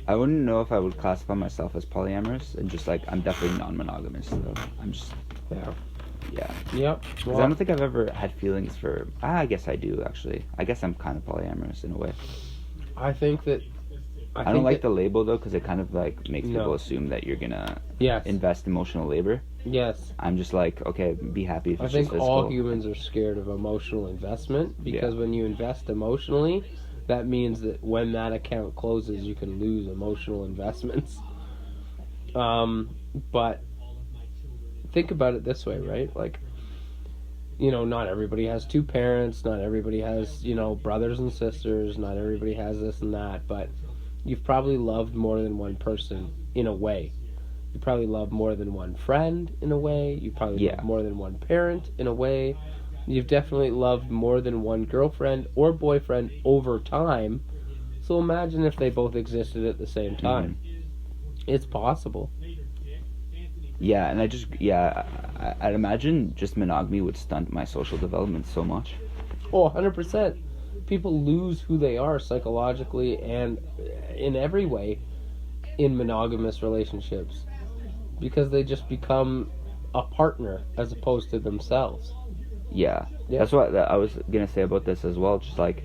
I wouldn't know if I would classify myself as polyamorous, and just like I'm definitely non-monogamous. So I'm just Yeah. yeah. Yep. Because I don't think I've ever had feelings for. I guess I do actually. I guess I'm kind of polyamorous in a way. I think that. I don't like the label though, because it kind of like makes No. people assume that you're gonna Yes. invest emotional labor. Yes. I'm just like, okay, be happy if I it's think just all physical. humans are scared of emotional investment because when you invest emotionally, that means that when that account closes, you can lose emotional investments. But think about it this way, right? Like, you know, not everybody has two parents, not everybody has, you know, brothers and sisters, not everybody has this and that, but you've probably loved more than one person in a way. You probably love more than one friend in a way. You probably love more than one parent in a way. You've definitely loved more than one girlfriend or boyfriend over time. So imagine if they both existed at the same time. It's possible. Yeah, and I'd imagine just monogamy would stunt my social development so much. Oh, 100%. People lose who they are psychologically and in every way in monogamous relationships because they just become a partner as opposed to themselves. Yeah. That's what I was gonna say about this as well. Just like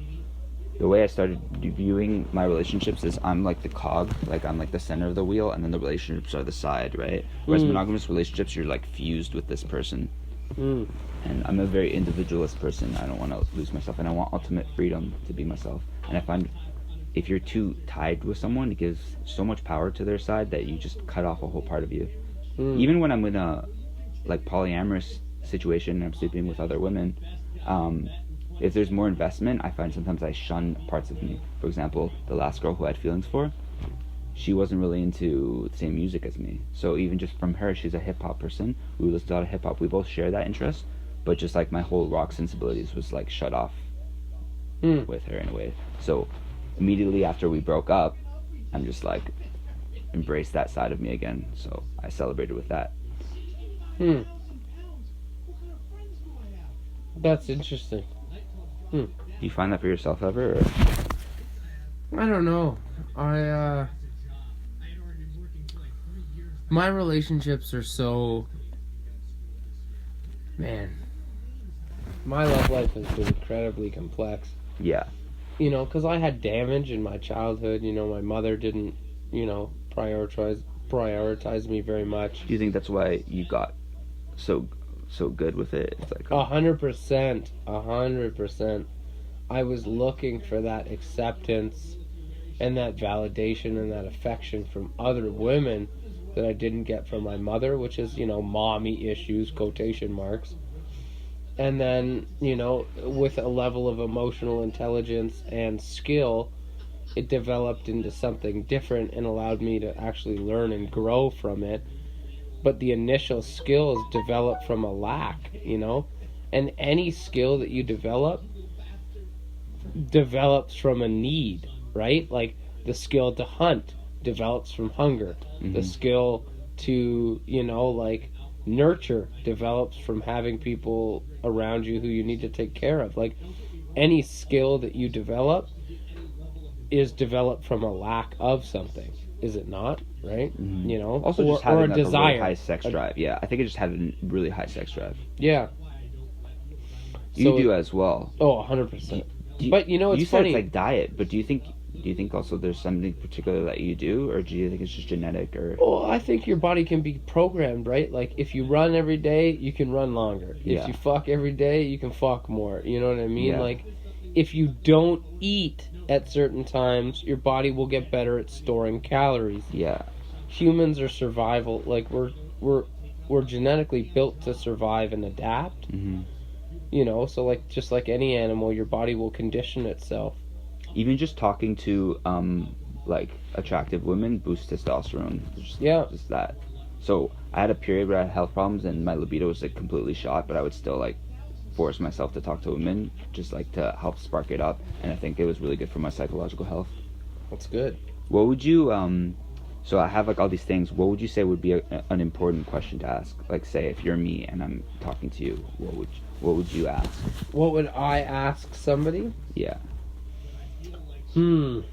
the way I started viewing my relationships is I'm like the cog, like I'm like the center of the wheel, and then the relationships are the side, right? Whereas monogamous relationships, you're like fused with this person. And I'm a very individualist person. I don't want to lose myself, and I want ultimate freedom to be myself. And I find if you're too tied with someone, it gives so much power to their side that you just cut off a whole part of you. Even when I'm in a like polyamorous situation and I'm sleeping with other women, if there's more investment, I find sometimes I shun parts of me. For example, the last girl who I had feelings for, she wasn't really into the same music as me. So even just from her, she's a hip-hop person. We listen to a lot of hip-hop. We both share that interest. But just like my whole rock sensibilities was like shut off with her in a way. So immediately after we broke up, I'm just like, embrace that side of me again. So I celebrated with that. That's interesting. Do you find that for yourself ever? Or? I don't know. My relationships are so... Man. My love life has been incredibly complex. Yeah. You know, because I had damage in my childhood. You know, my mother didn't, you know, prioritize me very much. Do you think that's why you got so good with it? It's like 100%. 100%. I was looking for that acceptance and that validation and that affection from other women that I didn't get from my mother, which is, you know, mommy issues, quotation marks. And then, you know, with a level of emotional intelligence and skill, it developed into something different and allowed me to actually learn and grow from it. But the initial skills develop from a lack, you know? And any skill that you develop develops from a need, right? Like the skill to hunt develops from hunger. The skill to, you know, like nurture develops from having people around you who you need to take care of. Like any skill that you develop is developed from a lack of something, is it not? Right? You know, also just having or a like desire, a really high sex drive. Yeah, I think I just had a really high sex drive. Yeah, You do as well. Oh, 100%. But you know, it's you funny. said it's like diet, but do you think also there's something particular that you do, or do you think it's just genetic? Or I think your body can be programmed, right? Like if you run every day, you can run longer. If you fuck every day, you can fuck more. You know what I mean? Yeah. Like if you don't eat at certain times, your body will get better at storing calories. Yeah. Humans are survival. Like we're genetically built to survive and adapt. You know, so like just like any animal, your body will condition itself. Even just talking to like attractive women boosts testosterone. Just that. So I had a period where I had health problems and my libido was like completely shot, but I would still like force myself to talk to women just like to help spark it up, and I think it was really good for my psychological health. That's good. What would you so I have like all these things, what would you say would be an important question to ask? Like say if you're me and I'm talking to you, what would you ask? What would I ask somebody? Yeah. on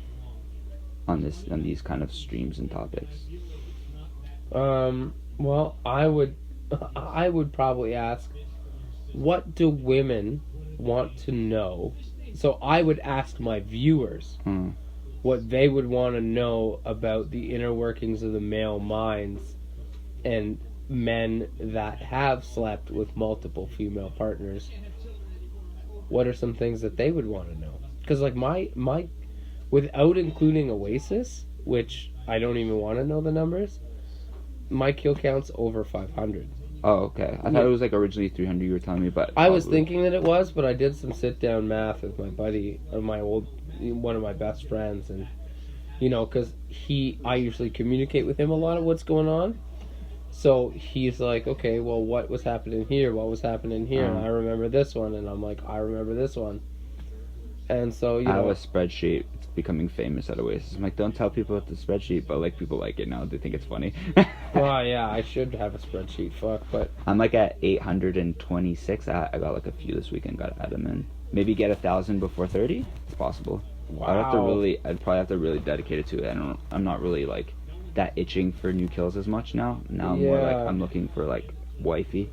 these kind of streams and topics? Well, I would probably ask, what do women want to know? So I would ask my viewers what they would want to know about the inner workings of the male minds and men that have slept with multiple female partners. What are some things that they would want to know? Because like my without including Oasis, which I don't even want to know the numbers, my kill count's over 500. Oh, okay. I thought it was like originally 300 you were telling me, but I was thinking that it was, but I did some sit-down math with my buddy, one of my best friends, and, you know, because I usually communicate with him a lot of what's going on, so he's like, okay, well, what was happening here, and I remember this one, and I'm like, I remember this one, and so, I have a spreadsheet. It's becoming famous at Oasis. I'm like, don't tell people it's the spreadsheet, but like people like it now. They think it's funny. Well, yeah, I should have a spreadsheet. Fuck, but I'm like at 826. I got like a few this weekend. Got to add them in. Maybe get 1,000 before 30. It's possible. wow. I'd probably have to really dedicate it to it. I'm not really like that itching for new kills as much now. Now I'm more like I'm looking for like wifey.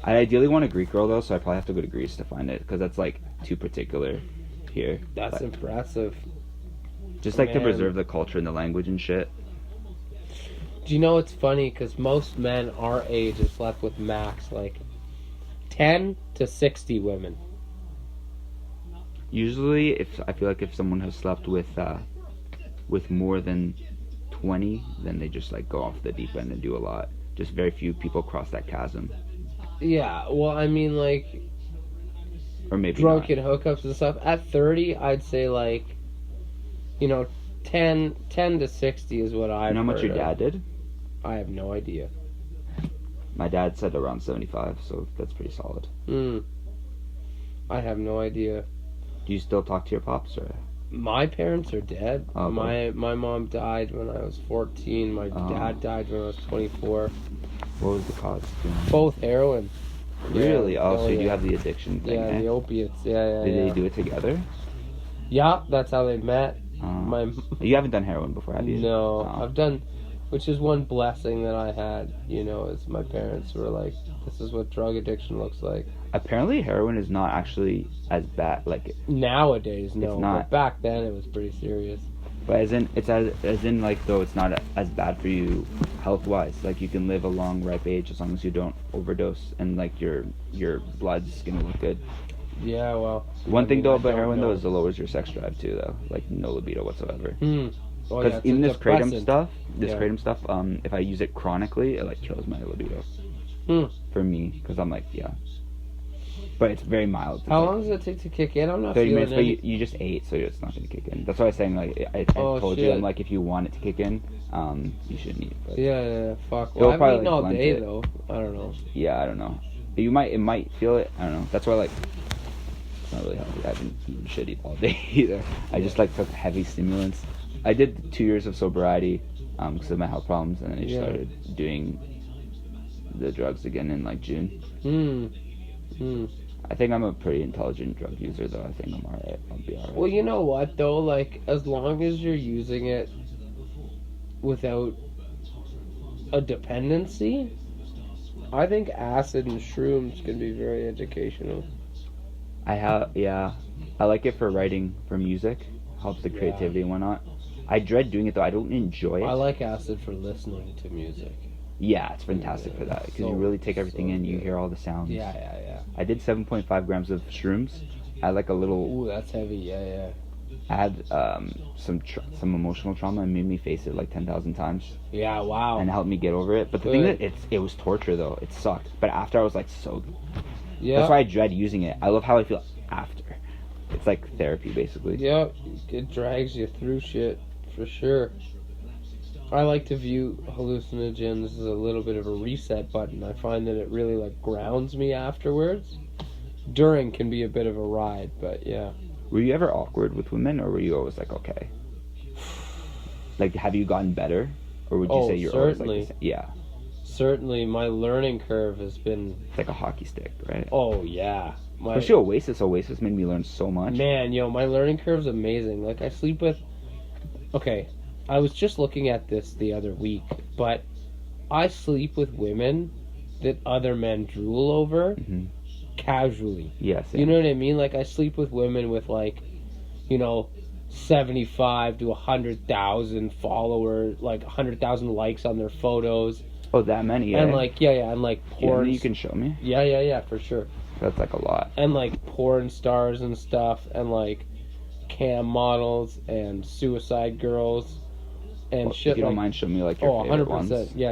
I ideally want a Greek girl though, so I probably have to go to Greece to find it because that's like too particular here. That's but impressive. Just like to Man. preserve the culture and the language and shit. Do you know it's funny? Because most men our age have slept with max like 10 to 60 women. Usually, I feel like if someone has slept with more than 20, then they just like go off the deep end and do a lot. Just very few people cross that chasm. Yeah, well, I mean, like, Or maybe drunken hookups and stuff. At 30, I'd say, like, you know, 10 to 60 is what I've You know how much heard your dad of. did? I have no idea. My dad said around 75, so that's pretty solid. I have no idea. Do you still talk to your pops, or? My parents are dead. Oh, my mom died when I was 14. My dad died when I was 24. What was the cause? Both heroin. Really? Yeah. Oh, so you yeah. have the addiction thing, Yeah, eh? the opiates. Yeah. Did they do it together? Yeah, that's how they met. You haven't done heroin before, have you? No, Oh. I've done, which is one blessing that I had, you know, is my parents were like, this is what drug addiction looks like. Apparently heroin is not actually as bad, like, Nowadays, no, It's not. but back then it was pretty serious. but as in like, though it's not as bad for you health-wise. Like, you can live a long, ripe age as long as you don't overdose, and like your blood's gonna look good. Yeah, well. One thing though I about don't heroin know. though is it lowers your sex drive too, though. Like, no libido whatsoever. Oh, Because yeah, it's even a this kratom depressant. stuff, if I use it chronically, it like kills my libido. For me, because I'm like, yeah. But it's very mild. It's How like long does it take to kick in? I'm not 30 feeling minutes, but any... you just ate, so it's not going to kick in. That's why I was saying, like, I told you, shit. I'm like, if you want it to kick in, you shouldn't eat it. But Yeah, fuck. It'll Well, I've probably, eaten like, all blend day, it. though. I don't know. yeah, I don't know. It might feel it. I don't know. That's why, like, it's not really healthy. I haven't eaten shitty all day either. I just, like, took heavy stimulants. I did 2 years of sobriety because of my health problems, and then I just started doing the drugs again in, like, June. I think I'm a pretty intelligent drug user, though. I think I'm alright. I'll be alright. Well, you know what, though? Like, as long as you're using it without a dependency, I think acid and shrooms can be very educational. I like it for writing, for music. Helps the creativity and whatnot. I dread doing it, though. I don't enjoy it. I like acid for listening to music. Yeah, it's fantastic for that. Because you really take everything in. You hear all the sounds. Yeah. I did 7.5 grams of shrooms. I had like a little... Ooh, that's heavy, yeah. I had some emotional trauma and made me face it like 10,000 times. Yeah, wow. And helped me get over it. But the thing that it was torture, though. It sucked. But after, I was like so good. Yeah. That's why I dread using it. I love how I feel after. It's like therapy, basically. Yeah, it drags you through shit, for sure. I like to view hallucinogens as a little bit of a reset button. I find that it really, like, grounds me afterwards. During can be a bit of a ride, but yeah. Were you ever awkward with women, or were you always like, okay? Like, have you gotten better? Or would you say you're certainly. always like the same? Yeah. certainly my learning curve has been. It's like a hockey stick, right? Oh yeah, Especially Oasis made me learn so much. man, my learning curve's amazing. Like I sleep with. Okay, I was just looking at this the other week, but I sleep with women that other men drool over casually. Yes. You know what I mean? Like I sleep with women with 75 to 100,000 followers, like 100,000 likes on their photos. Oh, that many, And yeah. and like porn. You can show me. Yeah, for sure. That's like a lot. And like porn stars and stuff, and like cam models and suicide girls and shit. If you don't mind, show me like your favorite 100%. ones. Yeah.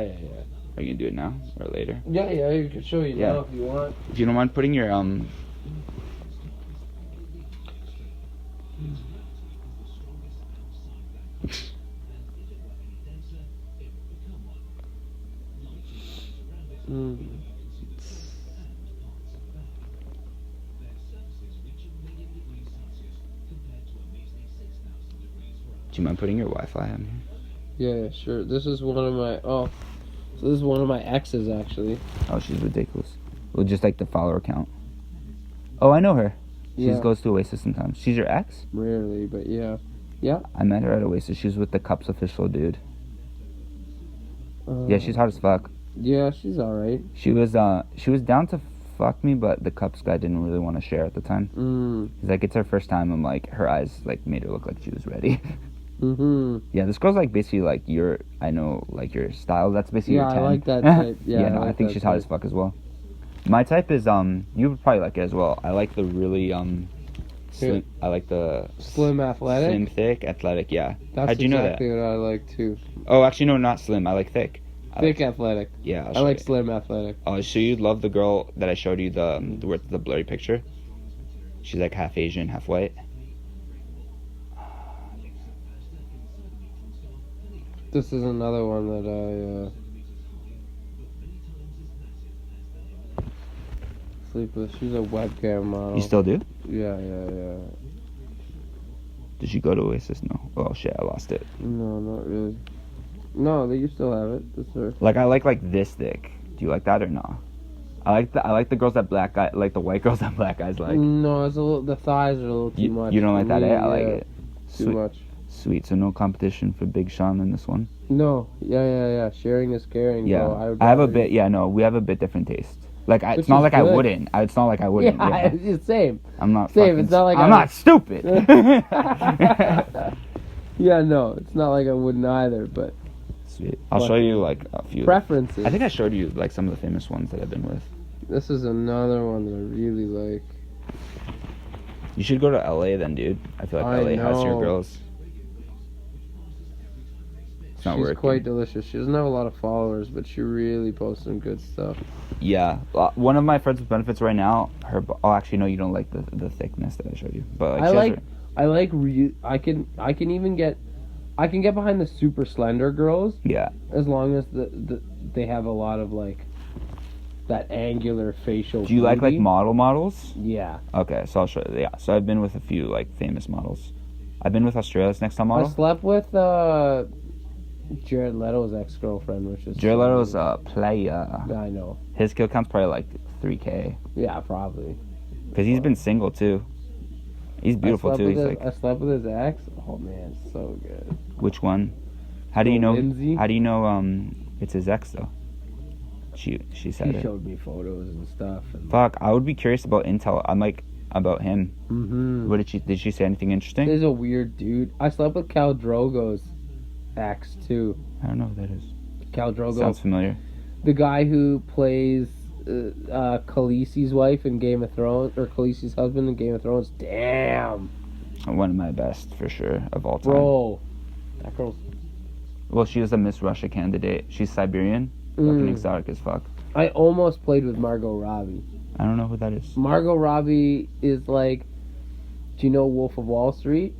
Are you gonna do it now or later? Yeah, you can show you now if you want. If you don't mind putting your Do you mind putting your Wi-Fi on here? Yeah, sure. This is one of my so this is one of my exes actually. Oh, she's ridiculous. Well, just like the follower account. Oh, I know her. She Yeah. just goes to Oasis sometimes. She's your ex? Rarely, but yeah. Yeah. I met her at Oasis. She was with the Cups official dude. Yeah, she's hot as fuck. Yeah, she's alright. She was down to fuck me, but the Cups guy didn't really want to share at the time. He's like, it's her first time, and like her eyes like made her look like she was ready. Yeah, this girl's like basically like your style. That's basically your 10. I like that type. Yeah, I think she's hot as fuck as well. My type is you would probably like it as well. I like the really slim. I like the slim, athletic. Slim, thick, athletic. Yeah. That's How'd you know that? exactly what I like too. Oh, actually, no, not slim. I like thick. Thick, athletic. Yeah, I like slim, athletic. Oh, so you'd love the girl that I showed you the blurry picture. She's like half Asian, half white. This is another one that I sleep with. She's a webcam model. You still do? Yeah. Did you go to Oasis? No. Oh shit, I lost it. No, not really. No, you still have it. That's her. Like I like this thick. Do you like that or no? I like the girls that black guy like the white girls that black guys like. No, it's a little. The thighs are a little too much. You don't like that, eh? I like Yeah, it. Too much. Sweet. So no competition for Big Sean in this one. No. Yeah. Sharing is caring. Yeah. Bro. I have a bit. Yeah. No, we have a bit different taste. Like it's not like I wouldn't. It's not like I wouldn't. Yeah, it's same. I'm not. Same. Fucking, It's not like I'm not stupid. Yeah. No, it's not like I wouldn't either. But sweet. I'll show you like a few preferences. I think I showed you like some of the famous ones that I've been with. This is another one that I really like. You should go to LA then, dude. I feel like LA has your girls. It's not She's working. quite delicious. She doesn't have a lot of followers, but she really posts some good stuff. Yeah, one of my friends with benefits right now. Actually, no, you don't like the thickness that I showed you. But like, I can even get behind the super slender girls. Yeah. As long as they have a lot of like that angular facial. Do you like models? Yeah. Okay, so I'll show you. Yeah, so I've been with a few like famous models. I've been with Australia's Next Top Model. I slept with Jared Leto's ex-girlfriend, which is Jared Leto's a player. I know. His kill count's probably like 3K. Yeah, probably. Because he's been single too. He's beautiful too. I slept with his ex. Oh man, so good. Which one? How do you know? Lindsay? How do you know? It's his ex though. She said He it. showed me photos and stuff. And Fuck, I would be curious about intel. I'm like about him. Mm-hmm. What did she say anything interesting? He's a weird dude. I slept with Khal Drogo's ex too. I don't know who that is. Khal Drogo. Sounds familiar. The guy who plays Khaleesi's wife in Game of Thrones, or Khaleesi's husband in Game of Thrones. Damn. One of my best for sure of all time. Bro. That girl's... Well, she was a Miss Russia candidate. She's Siberian. Fucking exotic as fuck. I almost played with Margot Robbie. I don't know who that is. Margot Robbie is like... Do you know Wolf of Wall Street?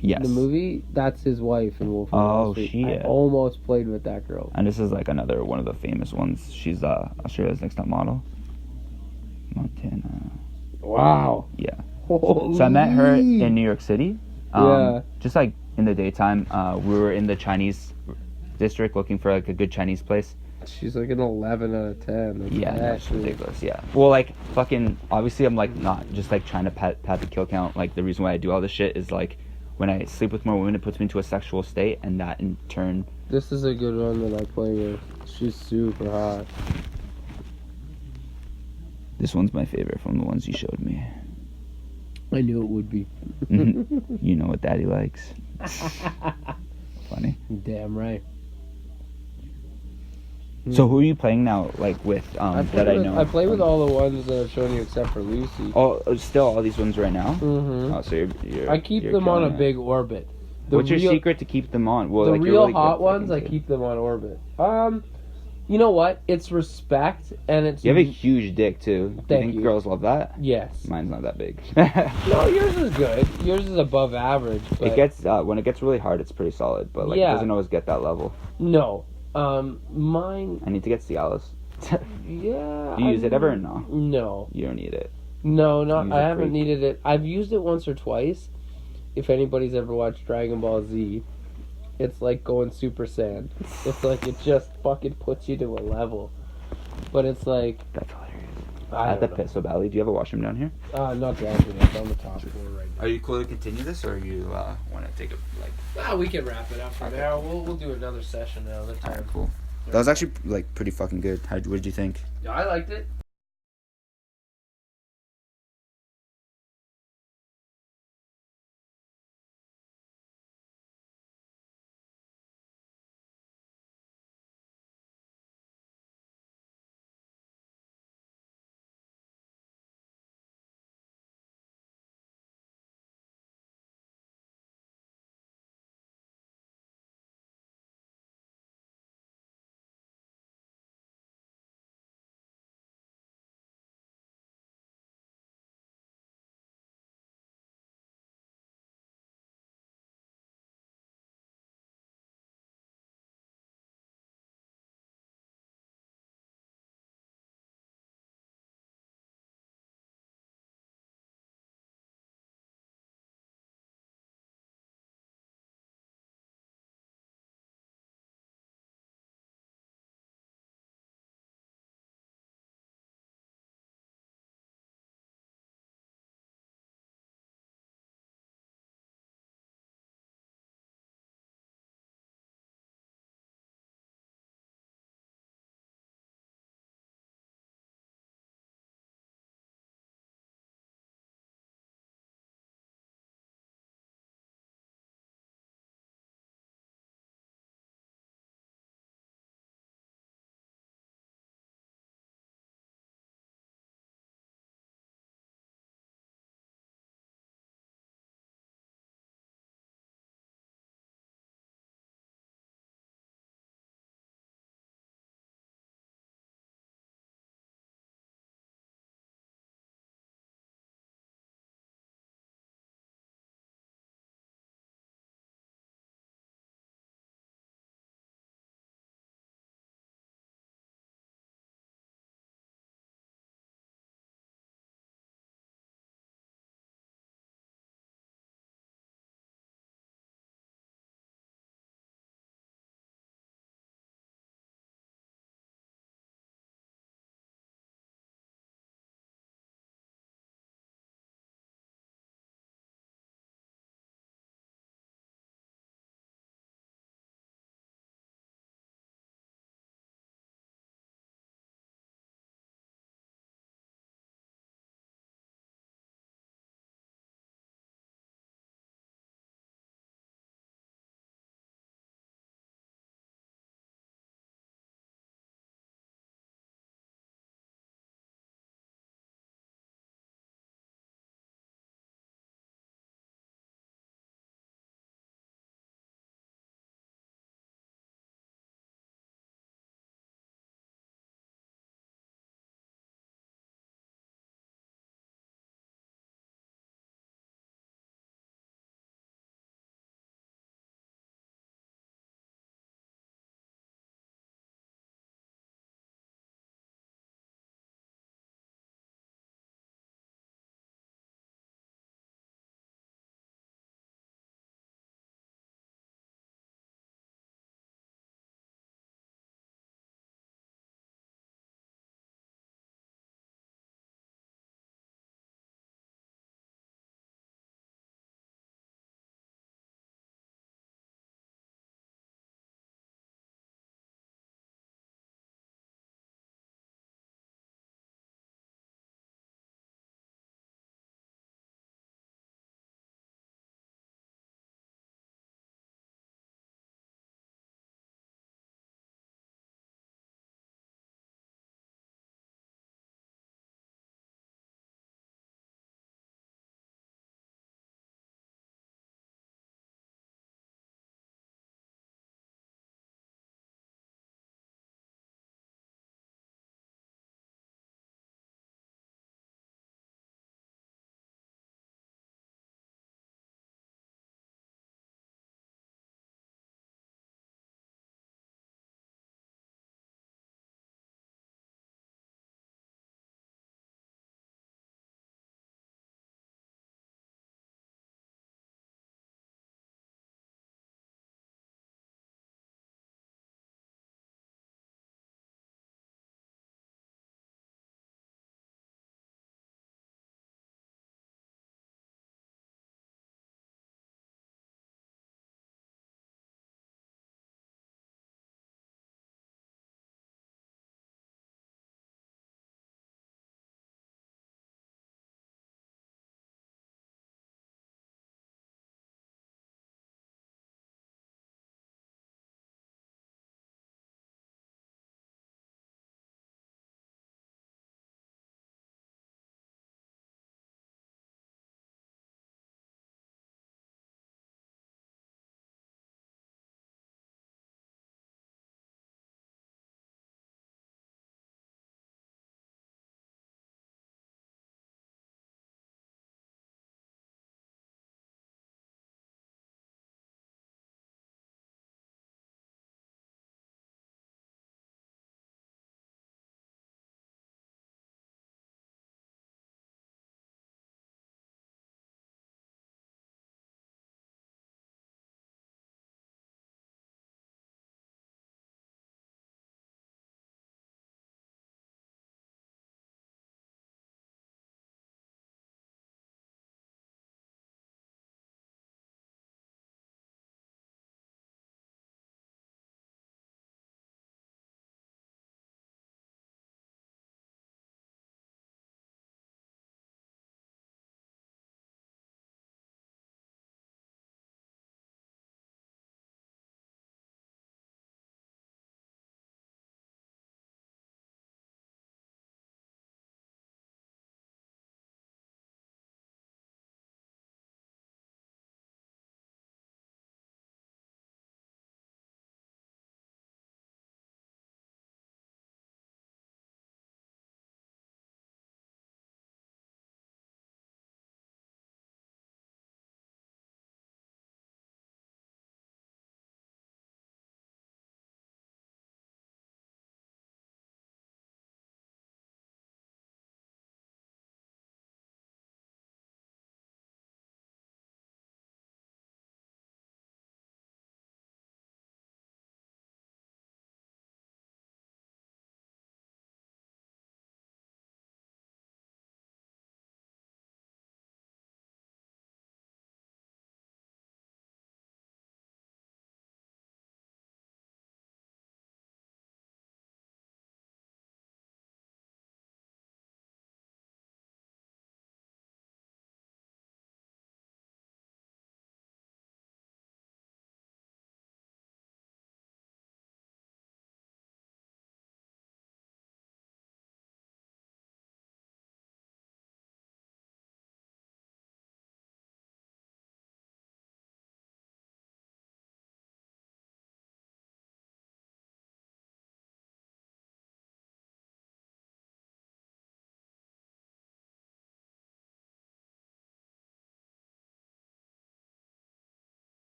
Yes. The movie? That's his wife in Wolf of Wall Street. Shit. I almost played with that girl. And this is like another one of the famous ones. She's Australia's Next Top Model. Montana. Wow. Yeah. Holy. So I met her in New York City. Yeah. Just like in the daytime, we were in the Chinese district looking for like a good Chinese place. She's like an 11 out of 10. That's Yeah, no, it's actually ridiculous. Yeah. Well, like fucking. Obviously, I'm like not just like trying to pat the kill count. Like the reason why I do all this shit is like when I sleep with more women, it puts me into a sexual state, and that in turn. This is a good one that I play with. She's super hot. This one's my favorite from the ones you showed me. I knew it would be. You know what Daddy likes. Funny. Damn right. So who are you playing now? Like with I know. I play with all the ones that I've shown you except for Lucy. Still all these ones right now. Mm-hmm. Oh, so you're I keep you're them on a killing it. big orbit. What's your secret to keep them on? Well, the like, real you're really hot good ones, I fucking keep them on orbit. You know what? It's respect, and it's. You have a huge dick too. Do you Thank think you. girls love that? Yes. Mine's not that big. No, yours is good. Yours is above average. But It gets when it gets really hard, it's pretty solid, but like Yeah. it doesn't always get that level. No. Mine. I need to get Cialis. Yeah. Do you use it ever or no? No. You don't need it. No, Use I it haven't freak. needed it. I've used it once or twice. If anybody's ever watched Dragon Ball Z, it's like going Super Saiyan. It's like it just fucking puts you to a level. But it's like That's hilarious. I At the don't know. Pistol Valley, do you have a washroom down here? Not down here. It's on the top floor right now. Are you cool to continue this, or you want to take a like? We can wrap it up from Okay. there. We'll do another session another time. Alright, cool. That was actually like pretty fucking good. What did you think? Yeah, I liked it.